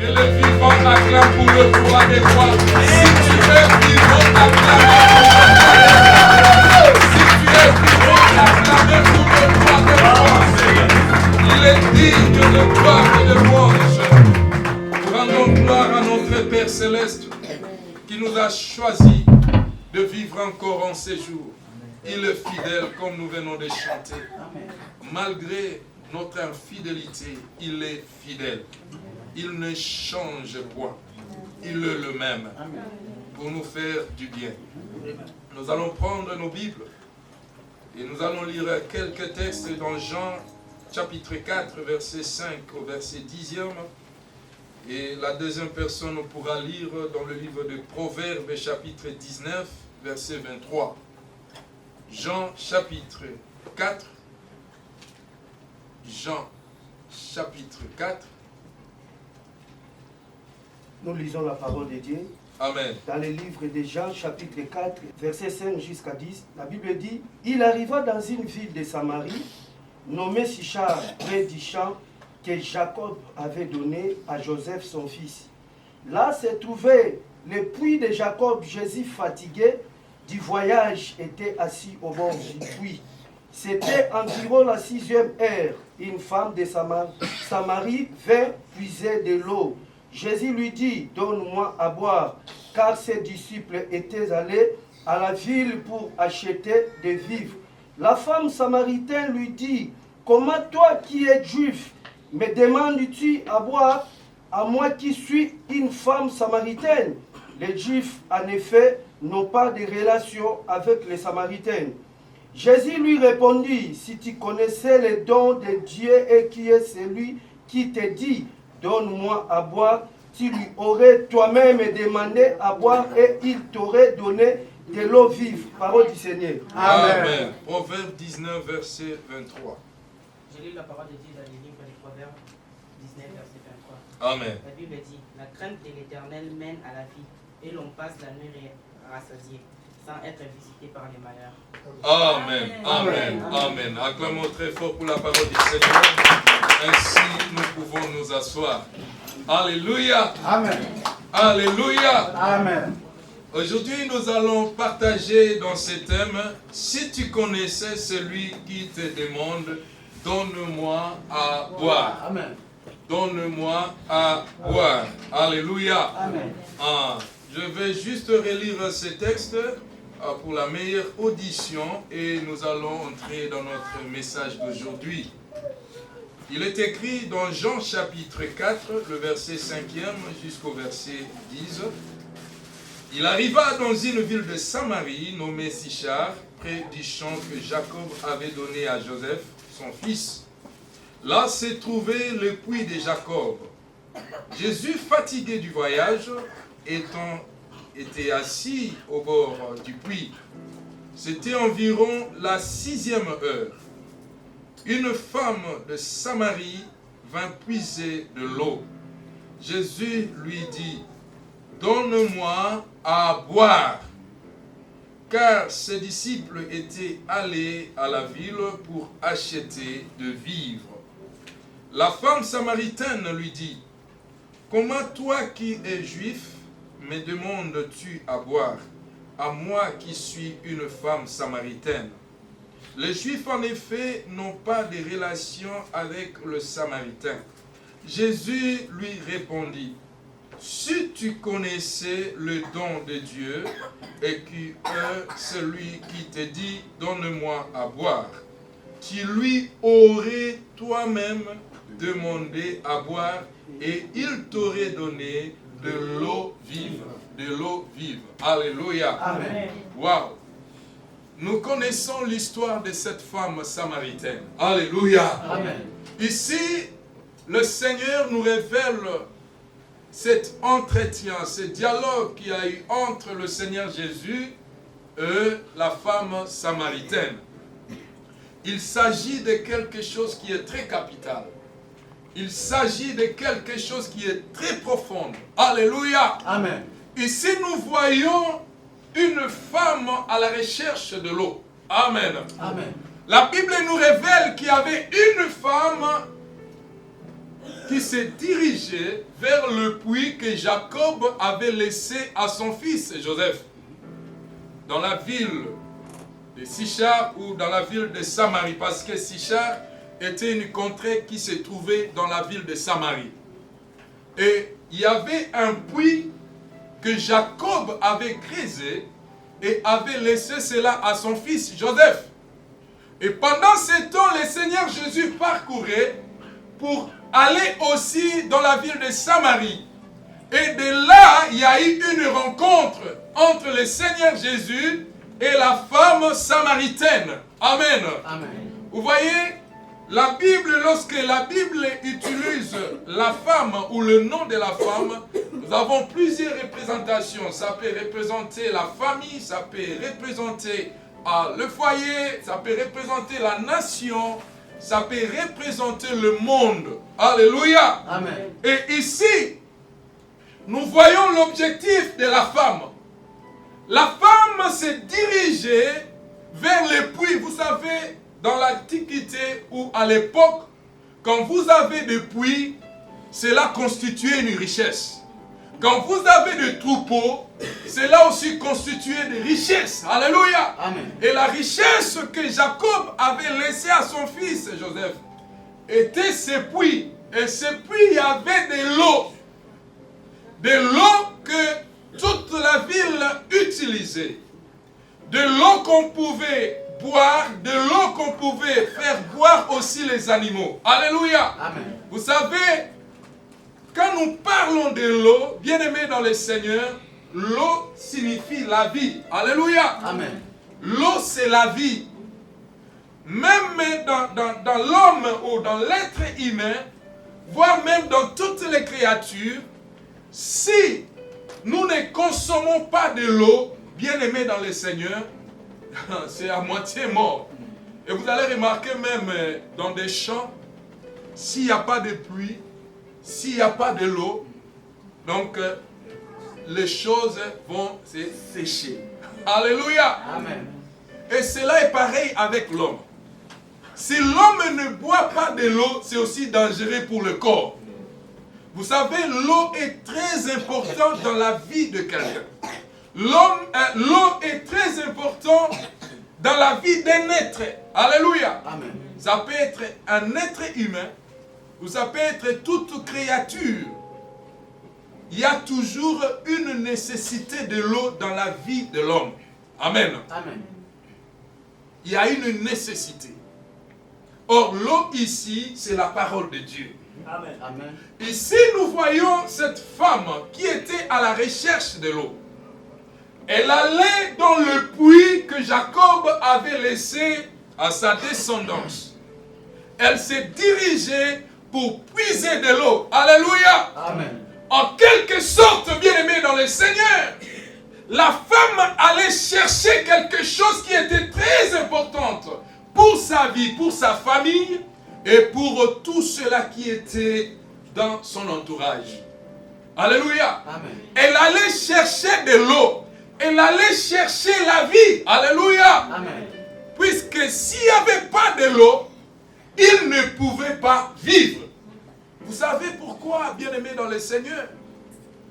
Et le vivant acclame pour le roi des rois. Si tu es vivant, acclame pour le roi des rois. Si tu es vivant, acclame pour le roi des rois. Il est digne de gloire et de louange. Rendons gloire à notre Père Céleste qui nous a choisi de vivre encore en ces jours. Il est fidèle comme nous venons de chanter. Malgré notre infidélité, il est fidèle. Il ne change point. Il est le même pour nous faire du bien. Nous allons prendre nos Bibles et nous allons lire quelques textes dans Jean chapitre 4, verset 5 au verset 10e. Et la deuxième personne pourra lire dans le livre de Proverbes chapitre 19, verset 23. Jean chapitre 4. Jean chapitre 4. Nous lisons la parole de Dieu. Amen. Dans le livre de Jean chapitre 4, verset 5 jusqu'à 10, la Bible dit: Il arriva dans une ville de Samarie, nommée Sichar, près du champ que Jacob avait donné à Joseph son fils. Là se trouvait le puits de Jacob. Jésus, fatigué du voyage, était assis au bord du puits. C'était environ la 6e heure. Une femme de Samarie vint puiser de l'eau. Jésus lui dit: Donne-moi à boire, car ses disciples étaient allés à la ville pour acheter des vivres. La femme samaritaine lui dit: Comment toi qui es juif, me demandes-tu à boire, à moi qui suis une femme samaritaine? Les Juifs, en effet, n'ont pas de relation avec les Samaritains. Jésus lui répondit: Si tu connaissais les dons de Dieu et qui est celui qui te dit: Donne-moi à boire, tu lui aurais toi-même demandé à boire et il t'aurait donné de l'eau vive. Parole du Seigneur. Amen. Amen. Proverbe 19, verset 23. Je lis la parole de Dieu dans le livre des Proverbes 19, verset 23. Amen. La Bible dit: La crainte de l'Éternel mène à la vie, et l'on passe la nuit rassasié, sans être visité par les malheurs. Amen. Amen. Amen. Acclamons très fort pour la parole du Seigneur. Ainsi, nous pouvons nous asseoir. Alléluia. Amen. Alléluia. Amen. Aujourd'hui, nous allons partager dans ce thème: si tu connaissais celui qui te demande, donne-moi à boire. Amen. Donne-moi à boire. Alléluia. Amen. Je vais juste relire ce texte pour la meilleure audition et nous allons entrer dans notre message d'aujourd'hui. Il est écrit dans Jean chapitre 4, le verset 5e jusqu'au verset 10. Il arriva dans une ville de Samarie nommée Sichar, près du champ que Jacob avait donné à Joseph, son fils. Là se trouvait le puits de Jacob. Jésus, fatigué du voyage, était assis au bord du puits. C'était environ la 6e heure. Une femme de Samarie vint puiser de l'eau. Jésus lui dit: Donne-moi à boire. Car ses disciples étaient allés à la ville pour acheter de vivres. La femme samaritaine lui dit: Comment toi qui es juif, me demandes-tu à boire, à moi qui suis une femme samaritaine? Les Juifs, en effet, n'ont pas de relation avec le Samaritain. Jésus lui répondit: Si tu connaissais le don de Dieu et qui est celui qui te dit: Donne-moi à boire, tu lui aurais toi-même demandé à boire et il t'aurait donné de l'eau vive. De l'eau vive. Alléluia. Amen. Wow. Nous connaissons l'histoire de cette femme samaritaine. Alléluia. Amen. Ici, le Seigneur nous révèle cet entretien, ce dialogue qu'il y a eu entre le Seigneur Jésus et la femme samaritaine. Il s'agit de quelque chose qui est très capital. Il s'agit de quelque chose qui est très profond. Alléluia. Amen. Ici, nous voyons une femme à la recherche de l'eau. Amen. Amen. La Bible nous révèle qu'il y avait une femme qui s'est dirigé vers le puits que Jacob avait laissé à son fils Joseph, dans la ville de Sichar ou dans la ville de Samarie, parce que Sichar était une contrée qui se trouvait dans la ville de Samarie. Et il y avait un puits que Jacob avait creusé et avait laissé cela à son fils Joseph. Et pendant ce temps, le Seigneur Jésus parcourait pour aller aussi dans la ville de Samarie. Et de là, il y a eu une rencontre entre le Seigneur Jésus et la femme samaritaine. Amen. Amen. Vous voyez, la Bible, lorsque la Bible utilise la femme ou le nom de la femme, nous avons plusieurs représentations. Ça peut représenter la famille, ça peut représenter le foyer, ça peut représenter la nation, ça peut représenter le monde. Alléluia. Amen. Et ici, nous voyons l'objectif de la femme. La femme s'est dirigée vers le puits. Vous savez, dans l'Antiquité ou à l'époque, quand vous avez des puits, cela constituait une richesse. Quand vous avez des troupeaux, cela aussi constituait des richesses. Alléluia. Amen. Et la richesse que Jacob avait laissée à son fils Joseph était ce puits. Et ce puits, il y avait de l'eau. De l'eau que toute la ville utilisait. De l'eau qu'on pouvait boire, de l'eau qu'on pouvait faire boire aussi les animaux. Alléluia. Amen. Vous savez, quand nous parlons de l'eau, bien-aimés dans le Seigneur, l'eau signifie la vie. Alléluia. Amen. L'eau, c'est la vie. Même dans l'homme ou dans l'être humain, voire même dans toutes les créatures, si nous ne consommons pas de l'eau, bien-aimés dans le Seigneur, c'est à moitié mort. Et vous allez remarquer même dans des champs, s'il n'y a pas de pluie, s'il n'y a pas de l'eau, donc les choses vont se sécher. Alléluia. Amen. Et cela est pareil avec l'homme. Si l'homme ne boit pas de l'eau, c'est aussi dangereux pour le corps. Vous savez, l'eau est très importante dans la vie de quelqu'un. L'eau est très importante dans la vie d'un être. Alléluia. Amen. Ça peut être un être humain ou ça peut être toute créature. Il y a toujours une nécessité de l'eau dans la vie de l'homme. Amen. Amen. Il y a une nécessité. Or, l'eau ici, c'est la parole de Dieu. Amen. Amen. Ici, nous voyons cette femme qui était à la recherche de l'eau. Elle allait dans le puits que Jacob avait laissé à sa descendance. Elle s'est dirigée pour puiser de l'eau. Alléluia. Amen. En quelque sorte, bien-aimé dans le Seigneur, la femme allait chercher quelque chose qui était très important pour sa vie, pour sa famille et pour tout cela qui était dans son entourage. Alléluia. Amen. Elle allait chercher de l'eau. Elle allait chercher la vie. Alléluia. Amen. Puisque s'il n'y avait pas de l'eau, il ne pouvait pas vivre. Vous savez pourquoi, bien-aimés dans le Seigneur,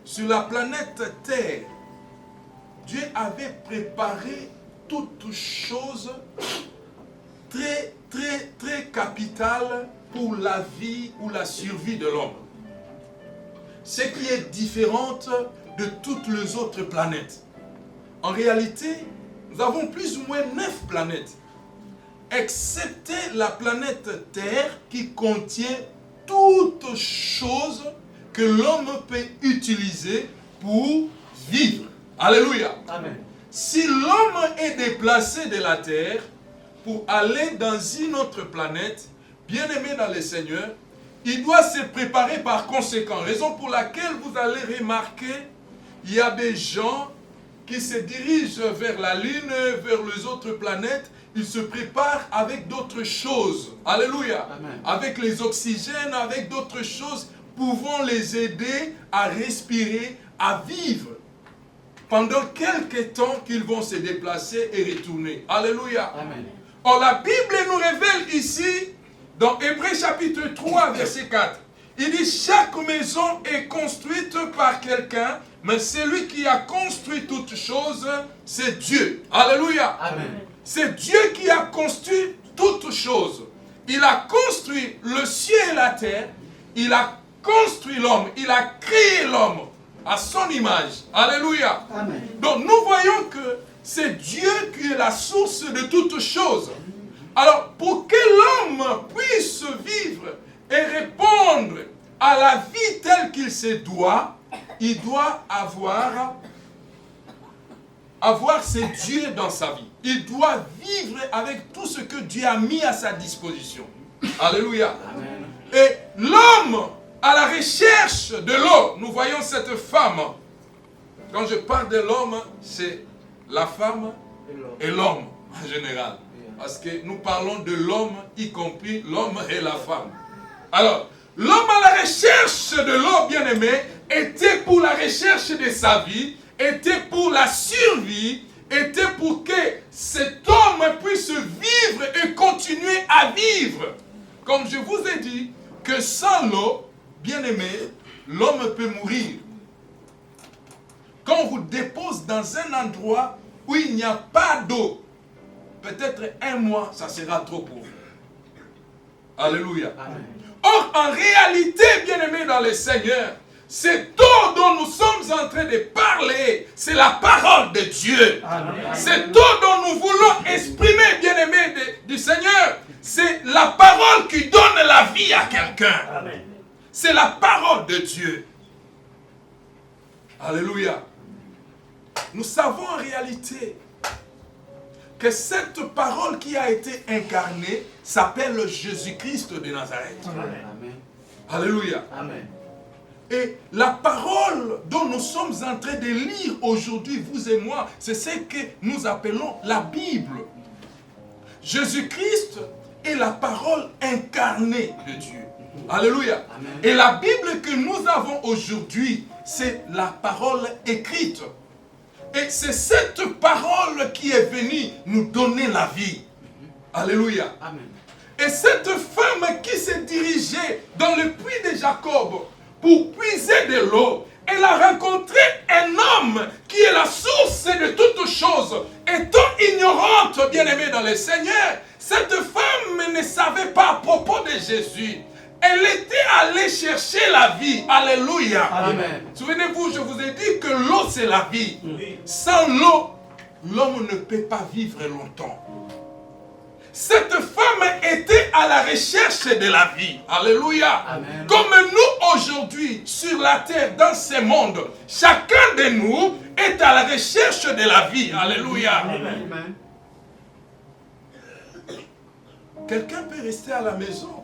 sur la planète Terre, Dieu avait préparé toutes choses très, très, très capitales pour la vie ou la survie de l'homme. Ce qui est différent de toutes les autres planètes. En réalité, nous avons plus ou moins 9 planètes, excepté la planète Terre qui contient toutes choses que l'homme peut utiliser pour vivre. Alléluia. Amen. Si l'homme est déplacé de la Terre pour aller dans une autre planète, bien aimé dans le Seigneur, il doit se préparer par conséquent. Raison pour laquelle vous allez remarquer, il y a des gens qui se dirigent vers la Lune, vers les autres planètes. Ils se préparent avec d'autres choses. Alléluia. Amen. Avec les oxygènes, avec d'autres choses pouvant les aider à respirer, à vivre. Pendant quelques temps qu'ils vont se déplacer et retourner. Alléluia. Amen. Or, la Bible nous révèle ici, dans Hébreux chapitre 3, verset 4, Il dit, chaque maison est construite par quelqu'un, mais celui qui a construit toutes choses, c'est Dieu. Alléluia. Amen. C'est Dieu qui a construit toutes choses. Il a construit le ciel et la terre. Il a construit l'homme. Il a créé l'homme à son image. Alléluia. Amen. Donc nous voyons que c'est Dieu qui est la source de toutes choses. Alors pour que l'homme puisse vivre et répondre à la vie telle qu'il se doit, il doit avoir ses dieux dans sa vie. Il doit vivre avec tout ce que Dieu a mis à sa disposition. Alléluia. Amen. Et l'homme à la recherche de l'eau, nous voyons cette femme. Quand je parle de l'homme, c'est la femme et l'homme en général. Parce que nous parlons de l'homme, y compris l'homme et la femme. Alors, l'homme à la recherche de l'eau, bien-aimé, était pour la recherche de sa vie, était pour la survie, était pour que cet homme puisse vivre et continuer à vivre. Comme je vous ai dit, que sans l'eau, bien-aimé, l'homme peut mourir. Quand on vous dépose dans un endroit où il n'y a pas d'eau, peut-être un mois, ça sera trop pour vous. Alléluia. Amen. Or, en réalité, bien-aimés dans le Seigneur, cette eau dont nous sommes en train de parler, c'est la parole de Dieu. Amen. Cette eau dont nous voulons exprimer, bien-aimés du Seigneur, c'est la parole qui donne la vie à quelqu'un. C'est la parole de Dieu. Alléluia. Nous savons en réalité que cette parole qui a été incarnée s'appelle Jésus-Christ de Nazareth. Amen. Alléluia. Amen. Et la parole dont nous sommes en train de lire aujourd'hui, vous et moi, c'est ce que nous appelons la Bible. Jésus-Christ est la parole incarnée de Dieu. Alléluia. Amen. Et la Bible que nous avons aujourd'hui, c'est la parole écrite. Et c'est cette parole qui est venue nous donner la vie. Alléluia. Amen. Et cette femme qui s'est dirigée dans le puits de Jacob pour puiser de l'eau, elle a rencontré un homme qui est la source de toutes choses. Étant ignorante, bien-aimée dans le Seigneur, cette femme ne savait pas à propos de Jésus. Elle était allée chercher la vie. Alléluia. Amen. Souvenez-vous, je vous ai dit que l'eau c'est la vie. Sans l'eau, l'homme ne peut pas vivre longtemps. Cette femme était à la recherche de la vie. Alléluia. Amen. Comme nous aujourd'hui, sur la terre, dans ce monde, chacun de nous est à la recherche de la vie. Alléluia. Amen. Quelqu'un peut rester à la maison.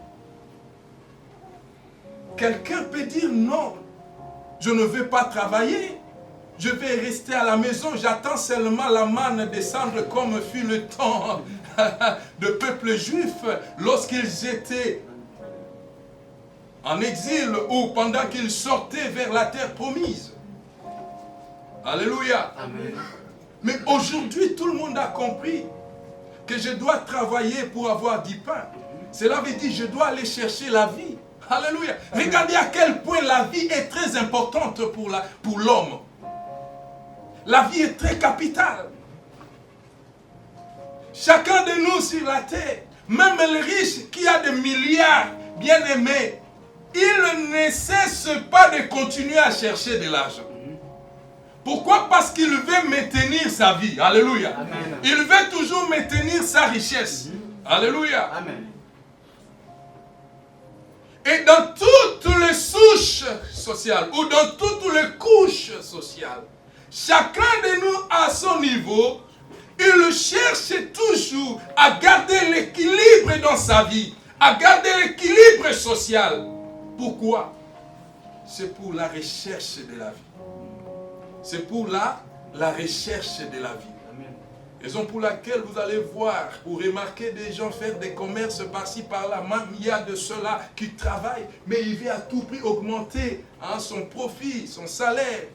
Quelqu'un peut dire non, je ne veux pas travailler. Je vais rester à la maison, j'attends seulement la manne descendre comme fut le temps de peuple juif lorsqu'ils étaient en exil ou pendant qu'ils sortaient vers la terre promise. Alléluia. Amen. Mais aujourd'hui, tout le monde a compris que je dois travailler pour avoir du pain. Cela veut dire que je dois aller chercher la vie. Alléluia. Regardez à quel point la vie est très importante pour l'homme. La vie est très capitale. Chacun de nous sur la terre, même le riche qui a des milliards, bien aimé, il ne cesse pas de continuer à chercher de l'argent. Pourquoi? Parce qu'il veut maintenir sa vie. Alléluia. Amen. Il veut toujours maintenir sa richesse. Alléluia. Amen. Et dans toutes les souches sociales ou dans toutes les couches sociales, chacun de nous à son niveau, il cherche toujours à garder l'équilibre dans sa vie, à garder l'équilibre social. Pourquoi? C'est pour la recherche de la vie. C'est pour la recherche de la vie. Raison pour laquelle vous allez voir ou remarquer des gens faire des commerces par-ci par-là. Même il y a de ceux-là qui travaillent, mais il veut à tout prix augmenter son profit, son salaire.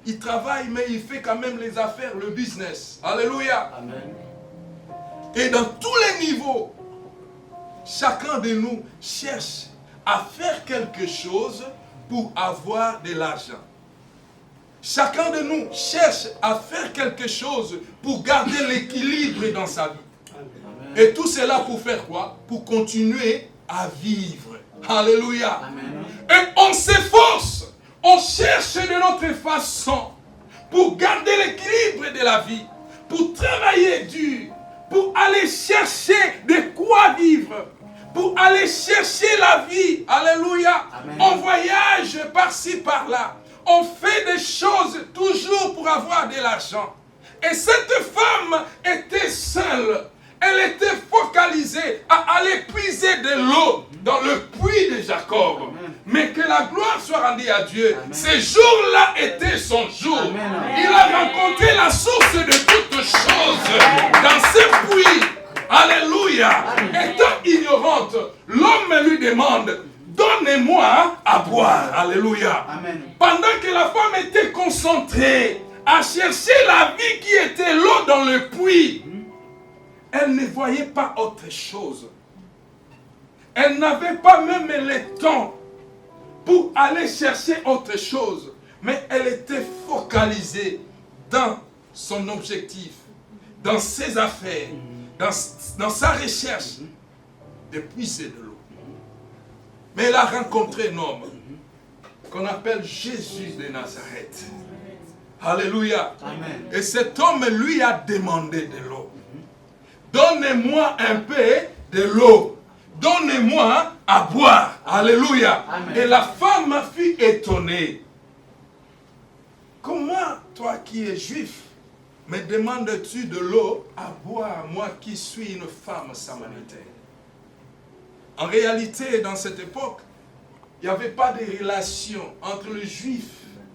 Il travaille, mais il fait quand même les affaires, le business. Alléluia. Amen. Et dans tous les niveaux, chacun de nous cherche à faire quelque chose pour avoir de l'argent. Chacun de nous cherche à faire quelque chose pour garder l'équilibre dans sa vie. Et tout cela pour faire quoi? Pour continuer à vivre. Alléluia. Amen. Et on s'efforce, on cherche de notre façon pour garder l'équilibre de la vie, pour travailler dur, pour aller chercher de quoi vivre, pour aller chercher la vie. Alléluia. Amen. On voyage par-ci, par-là. On fait des choses toujours pour avoir de l'argent. Et cette femme était seule. Elle était focalisée à aller puiser de l'eau dans le puits de Jacob. Amen. Mais que la gloire soit rendue à Dieu. Amen. Ce jour-là était son jour. Amen. Il a rencontré la source de toutes choses dans ce puits. Alléluia. Étant ignorante, l'homme lui demande, donnez-moi à boire. Alléluia. Amen. Pendant que la femme était concentrée à chercher la vie qui était l'eau dans le puits, elle ne voyait pas autre chose. Elle n'avait pas même le temps pour aller chercher autre chose. Mais elle était focalisée dans son objectif, dans ses affaires, dans sa recherche de puiser de l'eau. Mais elle a rencontré un homme qu'on appelle Jésus de Nazareth. Alléluia. Amen. Et cet homme lui a demandé de l'eau. Donnez-moi un peu de l'eau. Donnez-moi à boire. Alléluia. Amen. Et la femme fut étonnée. Comment, toi qui es juif, me demandes-tu de l'eau à boire, moi qui suis une femme samaritaine? En réalité, dans cette époque, il n'y avait pas de relation entre le juif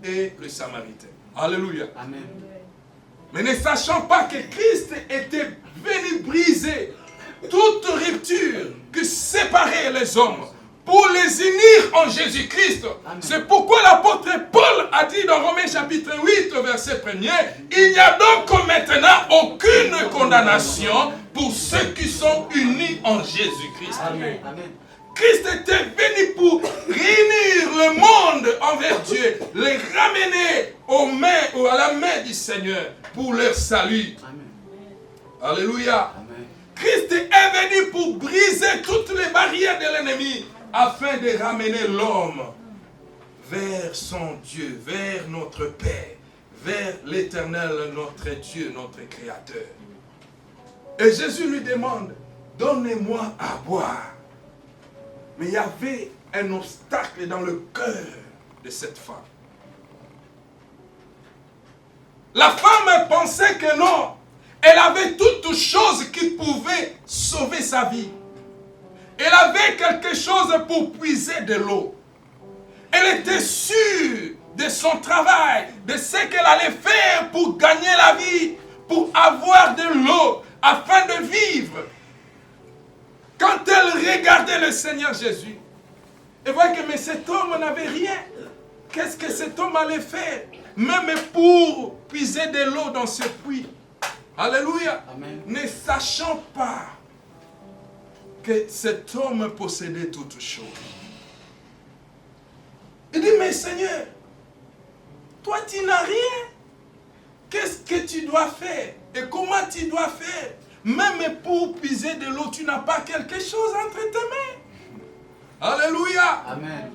et le samaritain. Alléluia. Amen. Mais ne sachant pas que Christ était venu briser toute rupture que séparait les hommes pour les unir en Jésus-Christ. C'est pourquoi l'apôtre Paul a dit dans Romains chapitre 8, verset 1er, il n'y a donc maintenant aucune condamnation pour ceux qui sont unis en Jésus-Christ. Amen. Amen. Christ était venu pour réunir le monde envers Dieu, les ramener aux mains ou à la main du Seigneur pour leur salut. Amen. Alléluia. Amen. Christ est venu pour briser toutes les barrières de l'ennemi afin de ramener l'homme vers son Dieu, vers notre Père, vers l'Éternel, notre Dieu, notre Créateur. Et Jésus lui demande, donnez-moi à boire. Mais il y avait un obstacle dans le cœur de cette femme. La femme pensait que non, elle avait toutes choses qui pouvaient sauver sa vie. Elle avait quelque chose pour puiser de l'eau. Elle était sûre de son travail, de ce qu'elle allait faire pour gagner la vie, pour avoir de l'eau, afin de vivre. Quand elle regardait le Seigneur Jésus, elle voyait que mais cet homme n'avait rien. Qu'est-ce que cet homme allait faire? Même pour puiser de l'eau dans ce puits. Alléluia. Amen. Ne sachant pas que cet homme possédait toutes choses. Il dit, mais Seigneur, toi tu n'as rien. Qu'est-ce que tu dois faire? Et comment tu dois faire? Même pour puiser de l'eau, tu n'as pas quelque chose entre tes mains. Alléluia. Amen.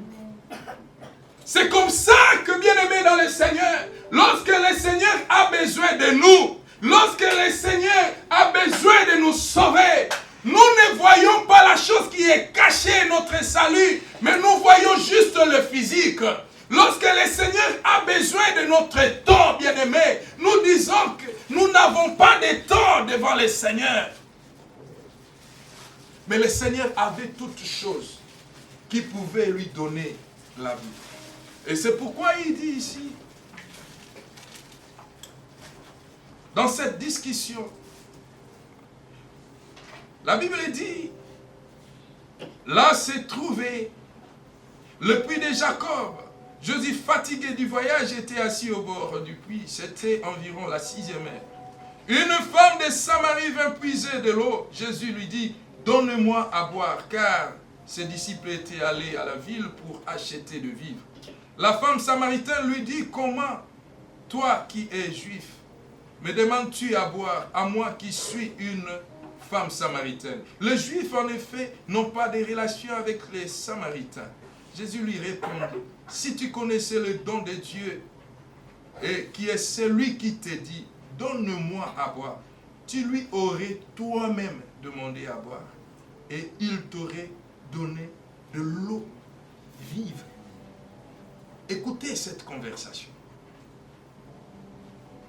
C'est comme ça que, bien-aimé dans le Seigneur, lorsque le Seigneur a besoin de nous, lorsque le Seigneur a besoin de nous sauver, nous ne voyons pas la chose qui est cachée, notre salut, mais nous voyons juste le physique. Lorsque le Seigneur a besoin de notre temps, bien-aimé, nous disons que nous n'avons pas de temps devant le Seigneur. Mais le Seigneur avait toutes choses qui pouvaient lui donner la vie. Et c'est pourquoi il dit ici, dans cette discussion, la Bible dit, là s'est trouvé le puits de Jacob. Jésus, fatigué du voyage, était assis au bord du puits. C'était environ la 6e heure. Une femme de Samarie vint puiser de l'eau. Jésus lui dit, donne-moi à boire, car ses disciples étaient allés à la ville pour acheter de vivres. La femme samaritaine lui dit, comment, toi qui es juif, me demandes-tu à boire, à moi qui suis une femme samaritaine? Les Juifs, en effet, n'ont pas de relation avec les Samaritains. Jésus lui répondit, si tu connaissais le don de Dieu, et qui est celui qui te dit, donne-moi à boire, tu lui aurais toi-même demandé à boire, et il t'aurait donné de l'eau vive. Écoutez cette conversation.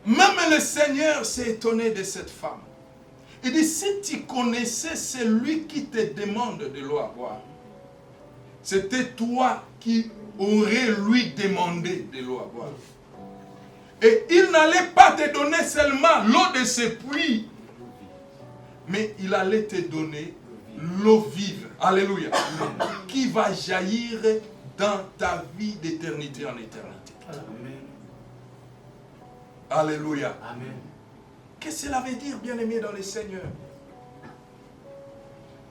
Même le Seigneur s'est étonné de cette femme. Il dit, si tu connaissais celui qui te demande de l'eau à boire, c'était toi qui aurais lui demandé de l'eau à boire. Et il n'allait pas te donner seulement l'eau de ce puits, mais il allait te donner l'eau vive. Alléluia. Qui va jaillir dans ta vie d'éternité en éternité. Amen. Alléluia. Amen. Qu'est-ce que cela veut dire, bien-aimés dans le Seigneur?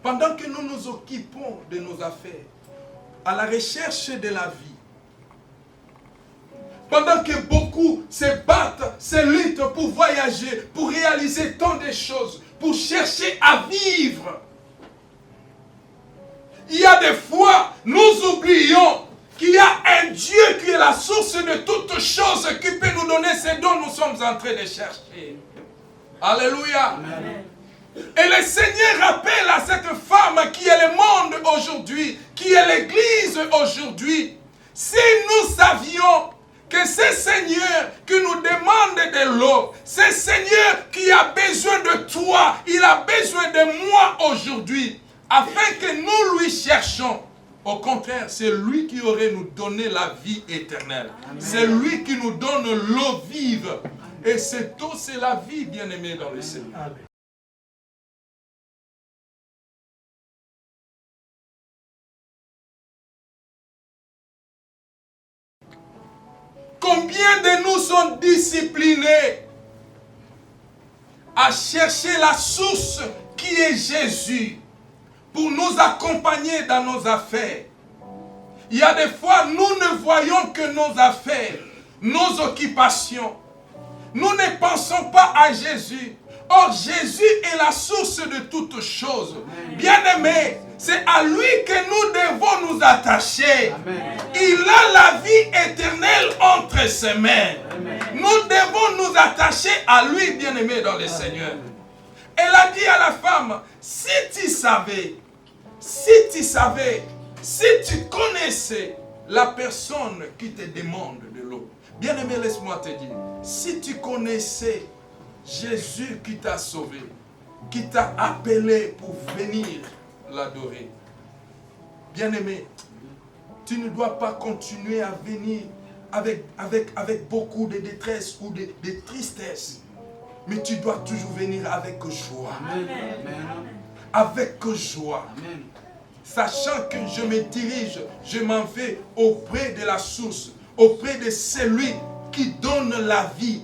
Pendant que nous nous occupons de nos affaires, à la recherche de la vie, pendant que beaucoup se battent, se luttent pour voyager, pour réaliser tant de choses, pour chercher à vivre, il y a des fois, nous oublions qu'il y a un Dieu qui est la source de toutes choses, qui peut nous donner ce dont nous sommes en train de chercher. Alléluia. Amen. Et le Seigneur rappelle à cette femme qui est le monde aujourd'hui, qui est l'Église aujourd'hui, si nous savions que ce Seigneur qui nous demande de l'eau, ce Seigneur qui a besoin de toi, il a besoin de moi aujourd'hui, afin que nous lui cherchons. Au contraire, c'est lui qui aurait nous donné la vie éternelle. C'est lui qui nous donne l'eau vive. Et cette eau, c'est la vie, bien-aimée dans le Seigneur. Amen. Combien de nous sont disciplinés à chercher la source qui est Jésus pour nous accompagner dans nos affaires? Il y a des fois, nous ne voyons que nos affaires, nos occupations. Nous ne pensons pas à Jésus. Or, Jésus est la source de toutes choses. Bien-aimés, c'est à lui que nous devons nous attacher. Amen. Il a la vie éternelle entre ses mains. Amen. Nous devons nous attacher à lui, bien-aimés dans le Seigneur. Elle a dit à la femme, si tu savais, si tu connaissais la personne qui te demande de l'eau. Bien-aimé, laisse-moi te dire, si tu connaissais Jésus qui t'a sauvé, qui t'a appelé pour venir l'adorer, bien-aimé, tu ne dois pas continuer à venir avec beaucoup de détresse ou de tristesse, mais tu dois toujours venir avec joie. Amen. Avec joie. Amen. Sachant que je me dirige, je m'en vais auprès de la source, auprès de celui qui donne la vie.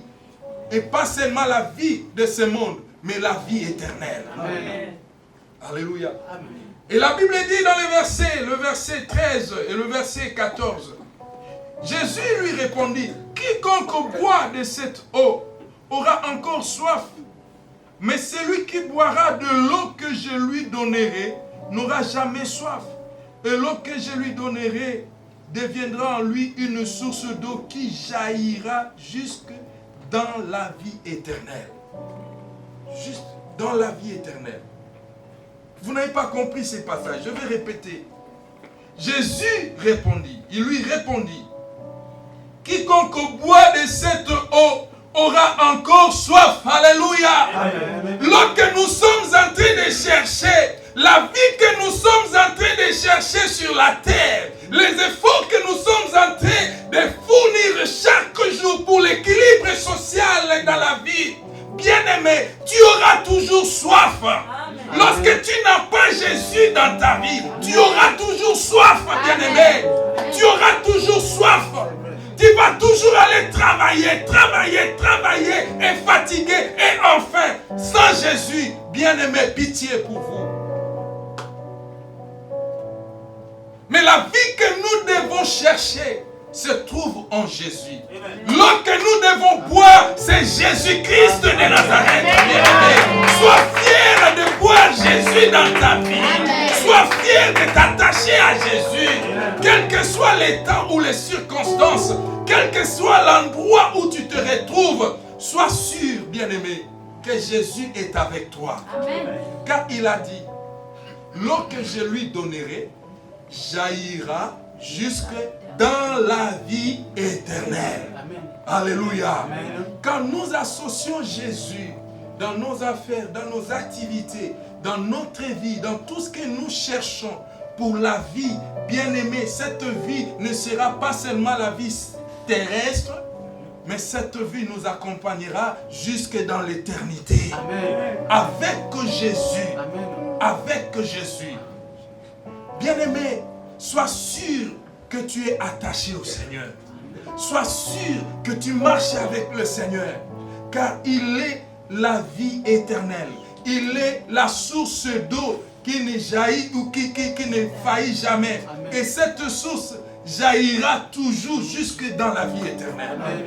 Et pas seulement la vie de ce monde, mais la vie éternelle. Amen. Alléluia. Amen. Et la Bible dit dans le verset 13 et le verset 14, Jésus lui répondit, quiconque boit de cette eau aura encore soif, mais celui qui boira de l'eau que je lui donnerai n'aura jamais soif. Et l'eau que je lui donnerai deviendra en lui une source d'eau qui jaillira jusque dans la vie éternelle. Juste dans la vie éternelle. Vous n'avez pas compris ces passages, je vais répéter. Jésus répondit, il lui répondit, quiconque boit de cette eau aura encore soif. Alléluia. Amen. Lorsque nous sommes en train de chercher la vie que nous sommes en train de chercher sur la terre, les efforts que nous sommes en train de fournir chaque jour pour l'équilibre social dans la vie, bien-aimé, tu auras toujours soif. Lorsque tu n'as pas Jésus dans ta vie, tu auras toujours soif, bien-aimé. Tu auras toujours soif. Tu vas toujours aller travailler et fatigué. Et enfin, sans Jésus, bien-aimé, pitié pour vous. Mais la vie que nous devons chercher se trouve en Jésus. L'eau que nous devons boire, c'est Jésus-Christ de Nazareth. Sois fier de boire Jésus dans ta vie. Sois fier de t'attacher à Jésus. Quels que soient les temps ou les circonstances, quel que soit l'endroit où tu te retrouves, sois sûr, bien-aimé, que Jésus est avec toi. Amen. Car il a dit, l'eau que je lui donnerai jaillira jusque dans la vie éternelle. Amen. Alléluia. Amen. Quand nous associons Jésus dans nos affaires, dans nos activités, dans notre vie, dans tout ce que nous cherchons pour la vie, bien-aimé, cette vie ne sera pas seulement la vie terrestre, mais cette vie nous accompagnera jusque dans l'éternité. Amen. Avec Jésus. Amen. Avec Jésus. Bien-aimé, sois sûr que tu es attaché au Seigneur. Sois sûr que tu marches avec le Seigneur. Car il est la vie éternelle. Il est la source d'eau qui ne jaillit ou qui ne faillit jamais. Amen. Et cette source jaillira toujours jusque dans la vie éternelle. Amen.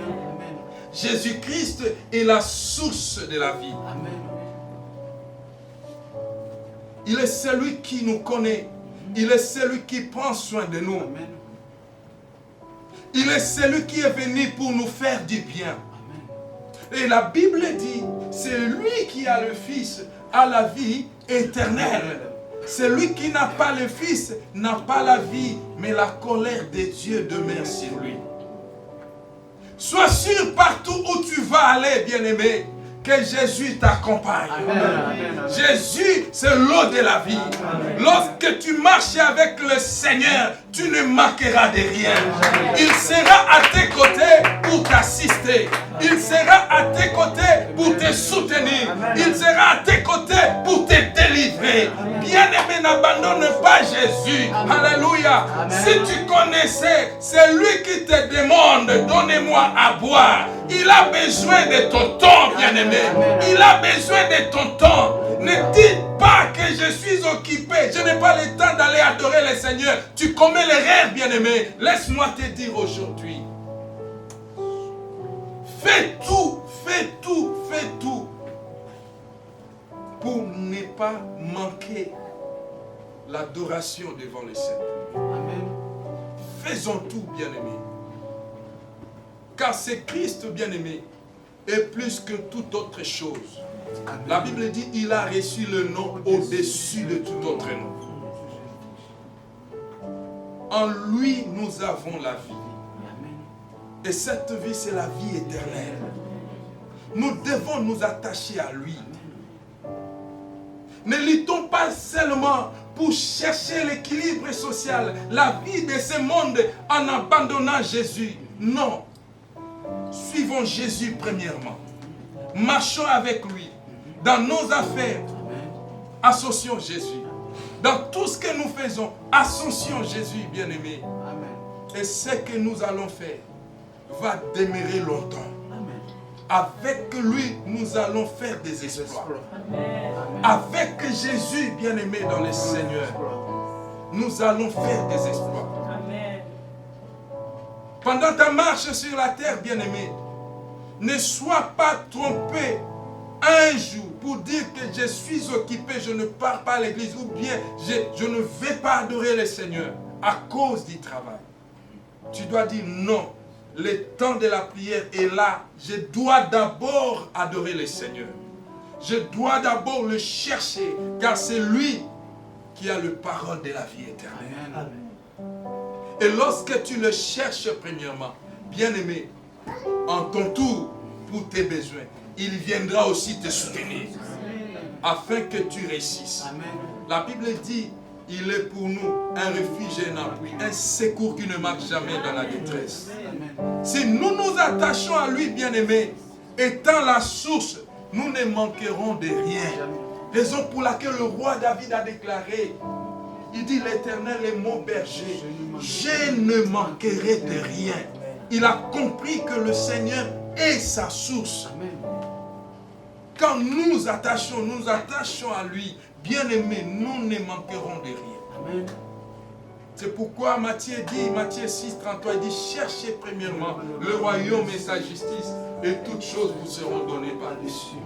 Jésus-Christ est la source de la vie. Amen. Il est celui qui nous connaît. Il est celui qui prend soin de nous. Amen. Il est celui qui est venu pour nous faire du bien. Amen. Et la Bible dit, c'est lui qui a le Fils, a la vie éternelle. Celui qui n'a pas le Fils n'a pas la vie, mais la colère de Dieu demeure sur lui. Sois sûr partout où tu vas aller, bien-aimé, que Jésus t'accompagne. Jésus, c'est l'eau de la vie. Amen. Lorsque tu marches avec le Seigneur, tu ne manqueras de rien. Il sera à tes côtés pour t'assister. Il sera à tes côtés pour te soutenir. Il sera à tes côtés pour te délivrer. Bien-aimé, n'abandonne pas Jésus. Alléluia. Si tu connaissais, c'est lui qui te demande, donnez-moi à boire. Il a besoin de ton temps, bien-aimé. Il a besoin de ton temps. Ne dites pas que je suis occupé. Je n'ai pas le temps d'aller adorer le Seigneur. Tu commets l'erreur, bien-aimé. Laisse-moi te dire aujourd'hui. Fais tout pour ne pas manquer l'adoration devant le Seigneur. Amen. Faisons tout, bien-aimé. Car c'est Christ, bien-aimé, est plus que toute autre chose. Amen. La Bible dit, il a reçu le nom au-dessus de tout autre nom. En lui, nous avons la vie. Et cette vie, c'est la vie éternelle. Nous devons nous attacher à lui. Ne luttons pas seulement pour chercher l'équilibre social, la vie de ce monde en abandonnant Jésus. Non. Suivons Jésus premièrement. Marchons avec lui. Dans nos affaires, associons Jésus. Dans tout ce que nous faisons, associons Jésus, bien-aimé. Et ce que nous allons faire va demeurer longtemps. Amen. Avec lui, nous allons faire des exploits. Amen. Avec Jésus, bien-aimé dans le Seigneur, nous allons faire des exploits. Amen. Pendant ta marche sur la terre, bien-aimé, ne sois pas trompé un jour pour dire que je suis occupé, je ne pars pas à l'église, ou bien je ne vais pas adorer le Seigneur à cause du travail. Tu dois dire non. Le temps de la prière est là. Je dois d'abord adorer le Seigneur. Je dois d'abord le chercher, car c'est lui qui a le parole de la vie éternelle. Amen. Et lorsque tu le cherches premièrement, bien-aimé, en ton tour, pour tes besoins, il viendra aussi te soutenir, afin que tu réussisses. Amen. La Bible dit, il est pour nous un refuge et un appui, un secours qui ne manque jamais dans la détresse. Amen. Si nous nous attachons à lui, bien-aimé, étant la source, nous ne manquerons de rien. Raison pour laquelle le roi David a déclaré, il dit, l'Éternel est mon berger, je ne manquerai de rien. Il a compris que le Seigneur est sa source. Amen. Quand nous nous attachons à lui, bien-aimés, nous ne manquerons de rien. Amen. C'est pourquoi Matthieu 6, 33, il dit, cherchez premièrement le royaume et sa justice, et toutes choses vous seront données par-dessus.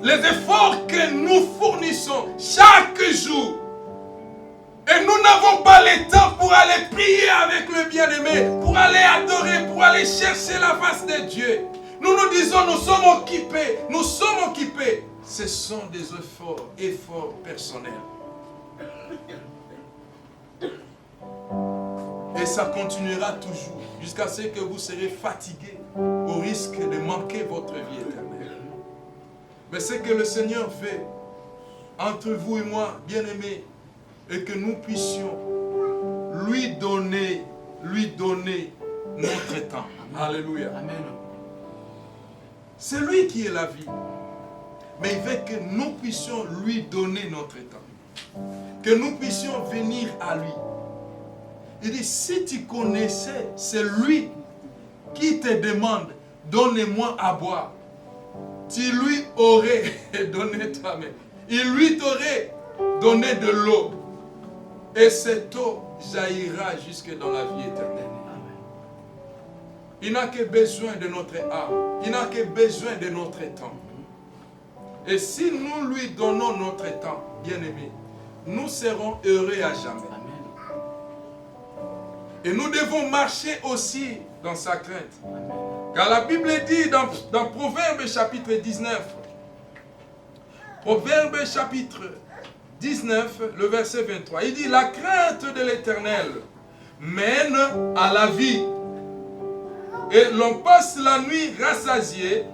Les efforts que nous fournissons chaque jour, et nous n'avons pas le temps pour aller prier avec le bien-aimé, pour aller adorer, pour aller chercher la face de Dieu. Nous nous disons, nous sommes occupés. Ce sont des efforts personnels. Et ça continuera toujours, jusqu'à ce que vous serez fatigués, au risque de manquer votre vie éternelle. Mais ce que le Seigneur fait, entre vous et moi, bien-aimés, et que nous puissions lui donner notre temps. Alléluia. Amen. C'est lui qui est la vie. Mais il veut que nous puissions lui donner notre temps. Que nous puissions venir à lui. Il dit, si tu connaissais, c'est lui qui te demande, donne-moi à boire. Tu lui aurais donné toi-même. Il lui t'aurait donné de l'eau. Et cette eau jaillira jusque dans la vie éternelle. Il n'a que besoin de notre âme. Il n'a que besoin de notre temps. Et si nous lui donnons notre temps, bien-aimés, nous serons heureux à jamais. Et nous devons marcher aussi dans sa crainte. Car la Bible dit dans Proverbes chapitre 19, Proverbes chapitre 19, le verset 23, il dit, la crainte de l'Éternel mène à la vie. Et l'on passe la nuit rassasié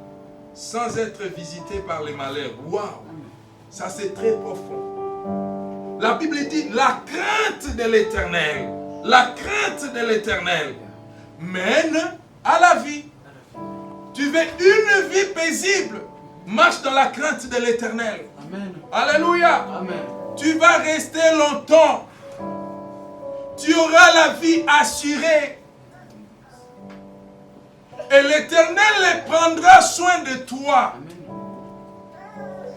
sans être visité par les malheurs. Waouh! Ça c'est très profond. La Bible dit, la crainte de l'Éternel, la crainte de l'Éternel mène à la vie. Tu veux une vie paisible, marche dans la crainte de l'Éternel. Amen. Alléluia. Amen. Tu vas rester longtemps. Tu auras la vie assurée. Et l'Éternel prendra soin de toi.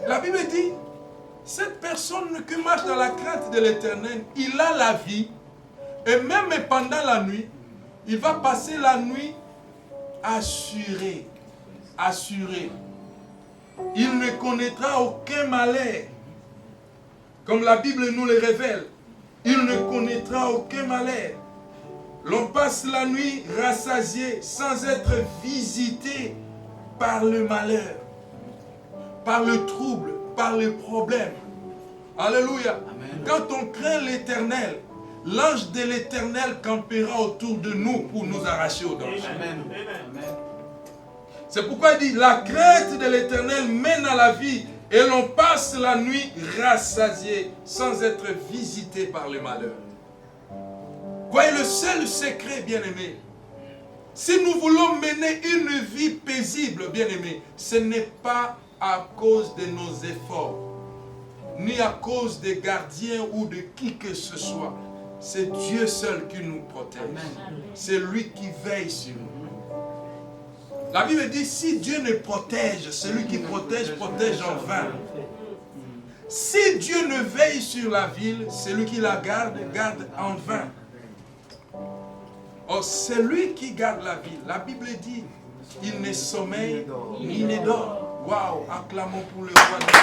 La Bible dit, cette personne qui marche dans la crainte de l'Éternel, il a la vie. Et même pendant la nuit, il va passer la nuit assuré. Assuré. Il ne connaîtra aucun malheur. Comme la Bible nous le révèle, il ne connaîtra aucun malheur. L'on passe la nuit rassasié sans être visité par le malheur, par le trouble, par le problème. Alléluia. Amen. Quand on craint l'Éternel, l'ange de l'Éternel campera autour de nous pour nous arracher au danger. Amen. Amen. C'est pourquoi il dit, la crainte de l'Éternel mène à la vie et l'on passe la nuit rassasié sans être visité par le malheur. Voyez le seul secret, bien-aimé. Si nous voulons mener une vie paisible, bien-aimé, ce n'est pas à cause de nos efforts, ni à cause des gardiens ou de qui que ce soit. C'est Dieu seul qui nous protège. C'est lui qui veille sur nous. La Bible dit, si Dieu ne protège, celui qui protège, protège en vain. Si Dieu ne veille sur la ville, celui qui la garde, garde en vain. Or, c'est lui qui garde la ville. La Bible dit, il ne sommeille ni ne dort. Waouh, acclamons pour le roi de Dieu.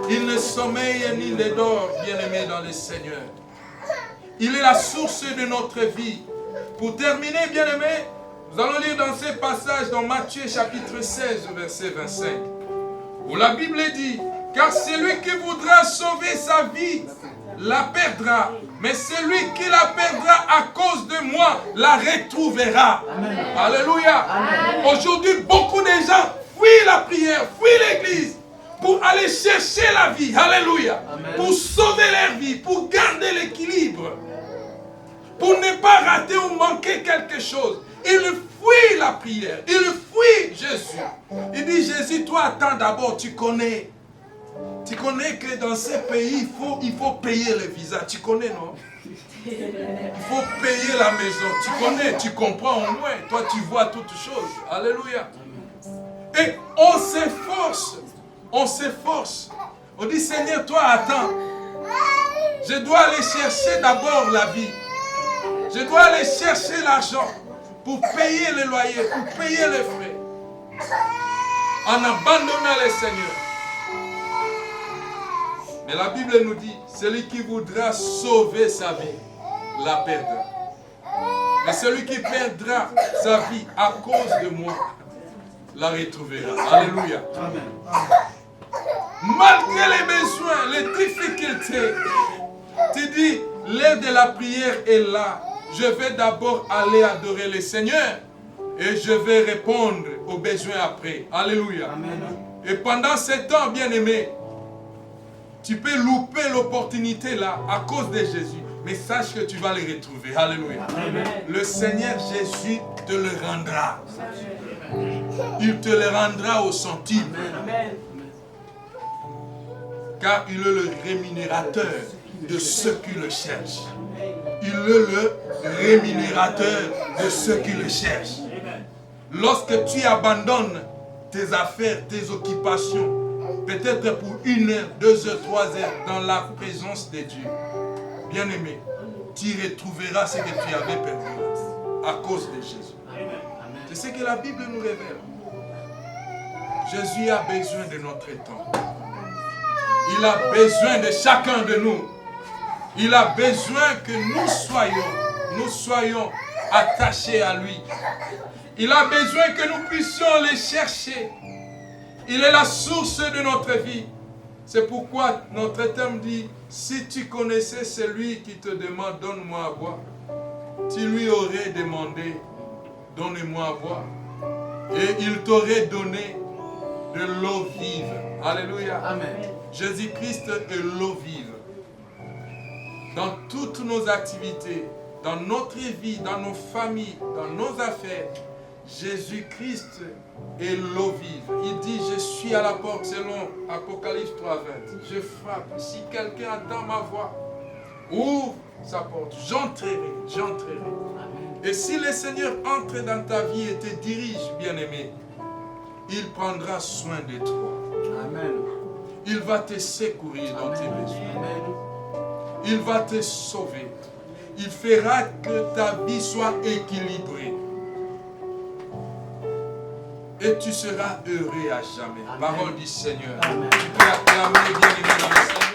Il ne sommeille ni ne dort, bien-aimé dans le Seigneur. Il est la source de notre vie. Pour terminer, bien-aimé, nous allons lire dans ces passages dans Matthieu chapitre 16, verset 25, où la Bible dit, car celui qui voudra sauver sa vie la perdra, mais celui qui la perdra à cause de moi la retrouvera. Amen. Alléluia. Amen. Aujourd'hui, beaucoup de gens fuient la prière, fuient l'église pour aller chercher la vie. Alléluia. Amen. Pour sauver leur vie, pour garder l'équilibre, pour ne pas rater ou manquer quelque chose. Il fuit la prière, il fuit Jésus. Il dit, Jésus, toi attends d'abord, tu connais. Tu connais que dans ces pays, il faut payer le visa. Tu connais, non? Il faut payer la maison. Tu connais, tu comprends au moins. Toi, tu vois toutes choses. Alléluia. Et on s'efforce. On s'efforce. On dit, Seigneur, toi, attends. Je dois aller chercher d'abord la vie. Je dois aller chercher l'argent pour payer les loyers, pour payer les frais. En abandonnant le Seigneur. Mais la Bible nous dit, celui qui voudra sauver sa vie, la perdra. Mais celui qui perdra sa vie à cause de moi, la retrouvera. Alléluia. Malgré les besoins, les difficultés, tu dis, l'heure de la prière est là. Je vais d'abord aller adorer le Seigneur et je vais répondre aux besoins après. Alléluia. Amen. Et pendant ce temps, bien-aimé, tu peux louper l'opportunité là à cause de Jésus. Mais sache que tu vas les retrouver. Alléluia. Amen. Le Seigneur Jésus te le rendra. Il te le rendra au centime. Amen. Car il est le rémunérateur de ceux qui le cherchent. Il est le rémunérateur de ceux qui le cherchent. Lorsque tu abandonnes tes affaires, tes occupations, peut-être pour 1 heure, 2 heures, 3 heures, dans la présence de Dieu, bien-aimé, tu retrouveras ce que tu avais perdu à cause de Jésus. C'est ce que la Bible nous révèle. Jésus a besoin de notre temps. Il a besoin de chacun de nous. Il a besoin que nous soyons attachés à lui. Il a besoin que nous puissions les chercher. Il est la source de notre vie. C'est pourquoi notre thème dit, si tu connaissais celui qui te demande, donne-moi à boire, tu lui aurais demandé, donne-moi à boire. Et il t'aurait donné de l'eau vive. Alléluia. Amen. Jésus-Christ est l'eau vive. Dans toutes nos activités, dans notre vie, dans nos familles, dans nos affaires, Jésus-Christ est l'eau vive. Il dit, je suis à la porte selon Apocalypse 3:20. Je frappe. Si quelqu'un entend ma voix, ouvre sa porte. J'entrerai. Et si le Seigneur entre dans ta vie et te dirige, bien-aimé, il prendra soin de toi. Amen. Il va te secourir dans tes besoins. Amen. Il va te sauver. Il fera que ta vie soit équilibrée. Et tu seras heureux à jamais. Amen. Parole du Seigneur. Amen. Tu peux acclamer bien-aimé dans le Seigneur.